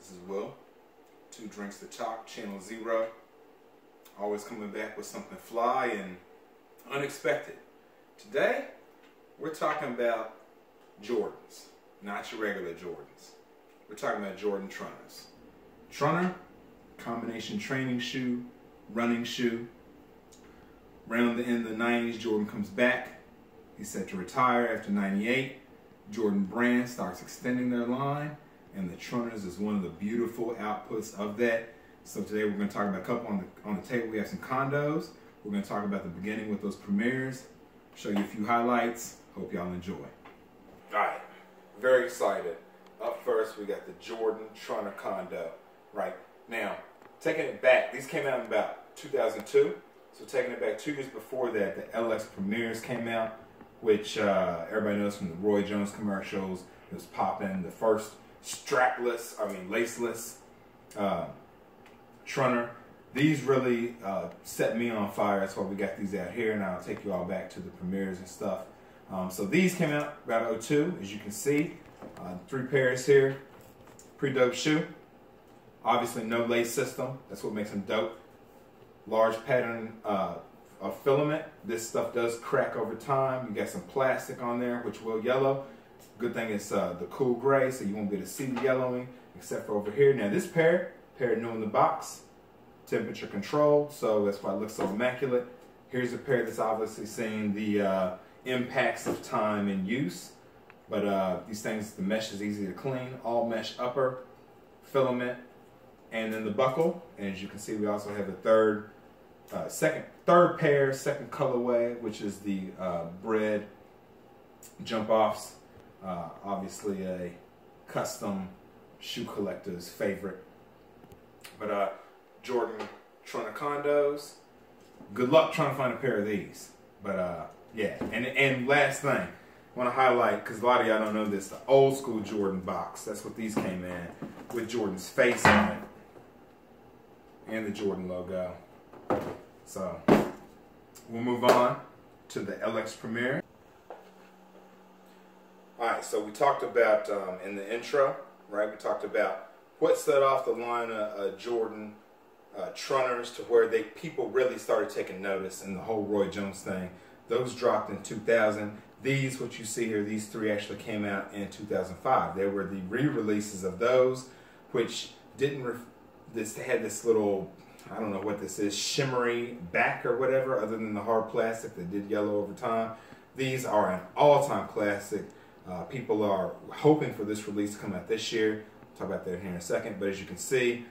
This is Will. Two Drinks to Talk, Channel 0. Always coming back with something fly and unexpected. Today, we're talking about Jordans, not your regular Jordans. We're talking about Jordan Trunners. Trunner, combination training shoe, running shoe. Around the end of the 90s, Jordan comes back. He's set to retire after 98. Jordan brand starts extending their line, and the Trunners is one of the beautiful outputs of that. So today we're going to talk about a couple on the table. We have some condos. We're going to talk about the beginning with those premieres, show you a few highlights. Hope y'all enjoy. Alright, very excited. Up first, we got the Jordan Trunner condo. Right now, taking it back, these came out in about 2002. So taking it back 2 years before that, the LX premieres came out, which everybody knows from the Roy Jones commercials. It was popping. The first laceless Trunner. These really set me on fire. That's why we got these out here, and I'll take you all back to the premieres and stuff. So these came out about 02, as you can see. 3 pairs here. Pretty dope shoe. Obviously no lace system. That's what makes them dope. Large pattern of filament. This stuff does crack over time. You got some plastic on there, which will yellow. Good thing it's the cool gray, so you won't be able to see the yellowing, except for over here. Now this pair new in the box, temperature controlled, so that's why it looks so immaculate. Here's a pair that's obviously seeing the impacts of time and use. But these things, the mesh is easy to clean. All mesh upper, filament, and then the buckle. And as you can see, we also have the third pair, second colorway, which is the bread jump offs. Obviously a custom shoe collector's favorite. But Jordan Trunner condos. Good luck trying to find a pair of these. But yeah, and last thing, I want to highlight, because a lot of y'all don't know this, the old school Jordan box. That's what these came in, with Jordan's face on it and the Jordan logo. So we'll move on to the LX premiere. Alright, so we talked about in the intro, right? We talked about what set off the line of Jordan Trunners to where people really started taking notice, and the whole Roy Jones thing. Those dropped in 2000. These, what you see here, these 3 actually came out in 2005. They were the re-releases of those, which didn't. They had this little, I don't know what this is, shimmery back or whatever, other than the hard plastic that did yellow over time. These are an all-time classic. People are hoping for this release to come out this year. I'll talk about that here in a second. But as you can see,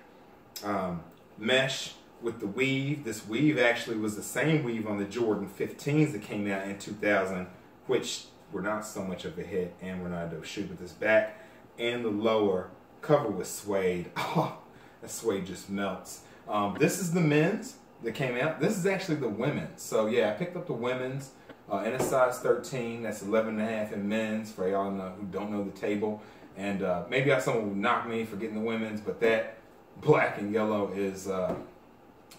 mesh with the weave. This weave actually was the same weave on the Jordan 15s that came out in 2000, which were not so much of a hit and were not a dope shoe. But this back and the lower cover was suede. Oh, that suede just melts. This is the men's that came out. This is actually the women's. So yeah, I picked up the women's in a size 13. That's 11.5 in men's, for y'all who don't know the table. And maybe someone will knock me for getting the women's, but that black and yellow is,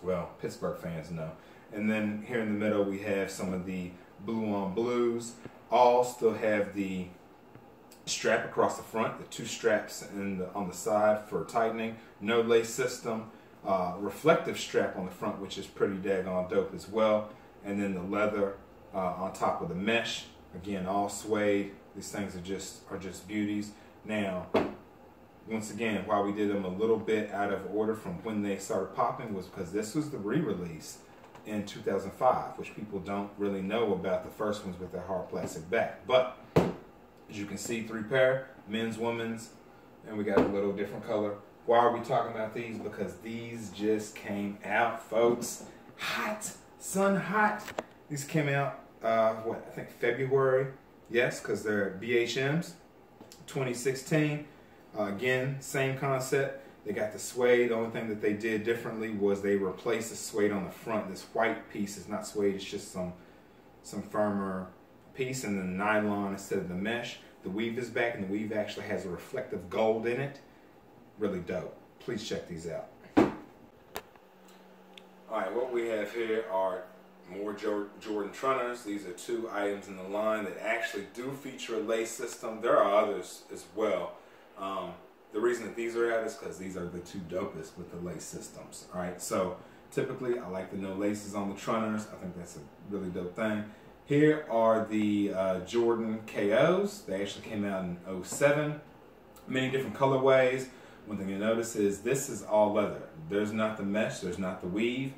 well, Pittsburgh fans know. And then here in the middle we have some of the blue on blues. All still have the strap across the front, the 2 straps on the side for tightening. No lace system. Reflective strap on the front, which is pretty daggone dope as well. And then the leather on top of the mesh. Again, all suede. These things are just beauties. Now, once again, why we did them a little bit out of order from when they started popping was because this was the re-release in 2005, which people don't really know about the first ones with their hard plastic back. But as you can see, 3 pair, men's, women's, and we got a little different color. Why are we talking about these? Because these just came out, folks. Hot, sun hot. These came out, I think February. Yes, because they're BHMs, 2016. Again, same concept. They got the suede. The only thing that they did differently was they replaced the suede on the front. This white piece is not suede, it's just some firmer piece, and then nylon instead of the mesh. The weave is back, and the weave actually has a reflective gold in it. Really dope. Please check these out. Alright, what we have here are more Jordan Trunners. These are 2 items in the line that actually do feature a lace system. There are others as well. The reason that these are out is because these are the two dopest with the lace systems. All right, so typically I like the no laces on the Trunners. I think that's a really dope thing. Here are the Jordan KOs. They actually came out in '07. Many different colorways. One thing you notice is this is all leather. There's not the mesh, there's not the weave.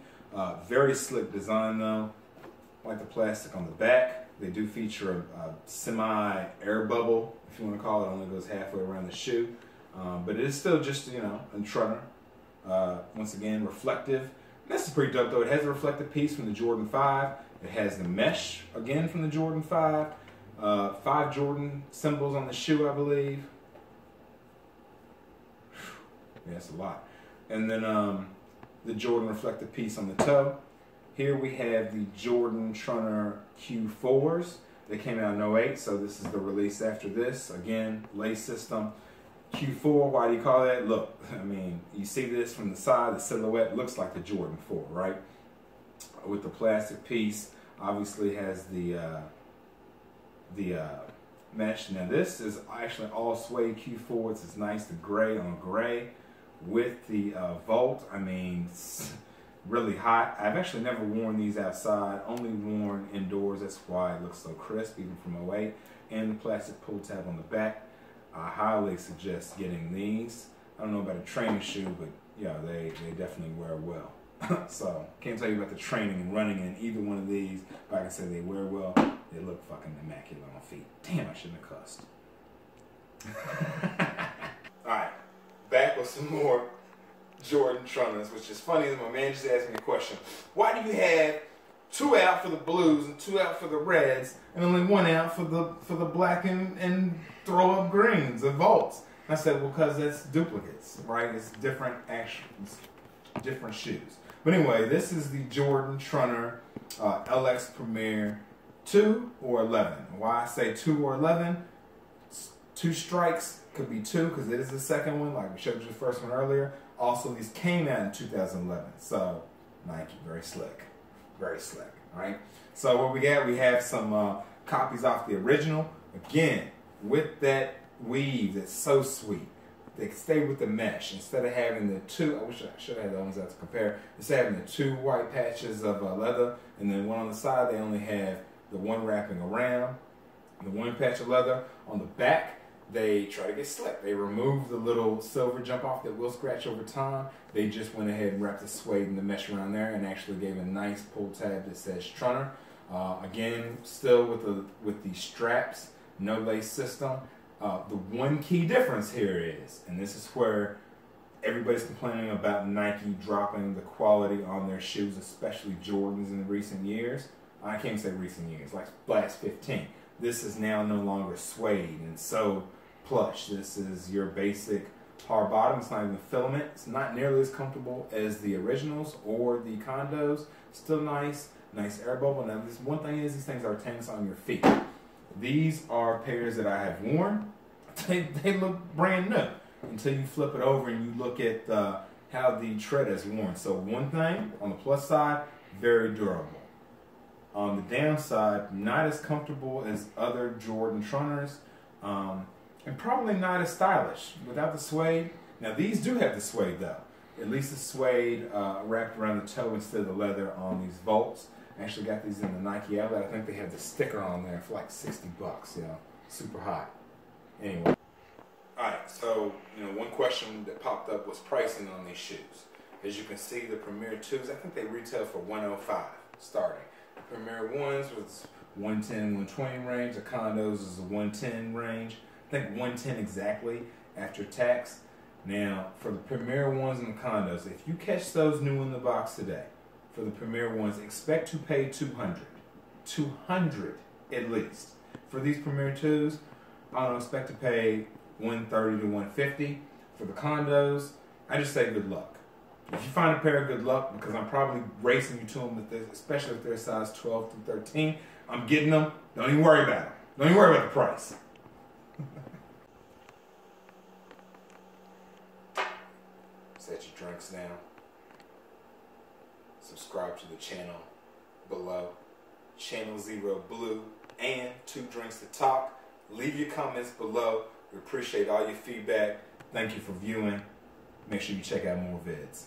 Very slick design though. I like the plastic on the back. They do feature a semi-air bubble, if you want to call it. It only goes halfway around the shoe. But it is still just, you know, a Trunner. Once again, reflective. This is pretty dope though. It has a reflective piece from the Jordan 5. It has the mesh, again, from the Jordan 5. 5 Jordan symbols on the shoe, I believe. Yeah, that's a lot. And then the Jordan reflective piece on the toe. Here we have the Jordan Trunner Q4s. They came out in '08, so this is the release after this. Again, lace system. Q4, why do you call that? Look, I mean, you see this from the side, the silhouette looks like the Jordan 4, right? With the plastic piece, obviously has the mesh. Now this is actually all suede Q4s. It's nice, the gray on gray with the Volt. I mean, it's really hot. I've actually never worn these outside, only worn indoors. That's why it looks so crisp, even from '08. And the plastic pull tab on the back. I highly suggest getting these. I don't know about a training shoe, but yeah, they definitely wear well. So, can't tell you about the training and running in either one of these, but I can say they wear well. They look fucking immaculate on feet. Damn, I shouldn't have cussed. Alright, back with some more Jordan Trunners, which is funny. My man just asked me a question. Why do you have 2 out for the blues and 2 out for the reds, and only 1 out for the black and throw up greens, the Volts? I said, well, because that's duplicates, right? It's different actions, different shoes. But anyway, this is the Jordan Trunner LX Premier 2 or 11. Why I say 2 or 11? 2 strikes could be 2 because it is the second one, like we showed you the first one earlier. Also, these came out in 2011, so Nike, very slick. Very slick, all right? So what we got, we have some copies off the original. Again, with that weave that's so sweet. They stay with the mesh. Instead of having the 2, I wish I should have had the ones out to compare. Instead of having the 2 white patches of leather, and then 1 on the side, they only have the 1 wrapping around, the 1 patch of leather. On the back, they try to get slick. They remove the little silver jump off that will scratch over time. They just went ahead and wrapped the suede and the mesh around there and actually gave a nice pull tab that says Trunner. Again, still with the straps, no lace system. The one key difference here is, and this is where everybody's complaining about Nike dropping the quality on their shoes, especially Jordans in recent years. I can't say recent years, like last 15. This is now no longer suede and so plush. This is your basic hard bottom. It's not even filament. It's not nearly as comfortable as the originals or the condos. Still nice air bubble. Now, this one thing is, these things are tanks on your feet. These are pairs that I have worn. They look brand new until you flip it over and you look at how the tread is worn. So one thing, on the plus side, very durable. On the downside, not as comfortable as other Jordan Trunners, and probably not as stylish without the suede. Now these do have the suede though. At least the suede wrapped around the toe instead of the leather on these Volts. I actually got these in the Nike outlet. I think they have the sticker on there for like 60 bucks, you know, super hot. Anyway. Alright, so, you know, one question that popped up was pricing on these shoes. As you can see, the Premier 2s, I think they retail for $105 starting. The Premier 1s was 110, 120 range. The condos is a 110 range. I think 110 exactly after tax. Now, for the Premier 1s and the condos, if you catch those new in the box today, for the Premier 1s, expect to pay $200. $200 at least. For these Premier 2s, I don't expect to pay $130 to $150. For the condos, I just say good luck. If you find a pair, good luck, because I'm probably racing you to them, especially if they're size 12 through 13. I'm getting them. Don't even worry about them. Don't even worry about the price. Set your drinks down. Subscribe to the channel below. Channel 0 Blue and 2 Drinks to Talk. Leave your comments below. We appreciate all your feedback. Thank you for viewing. Make sure you check out more vids.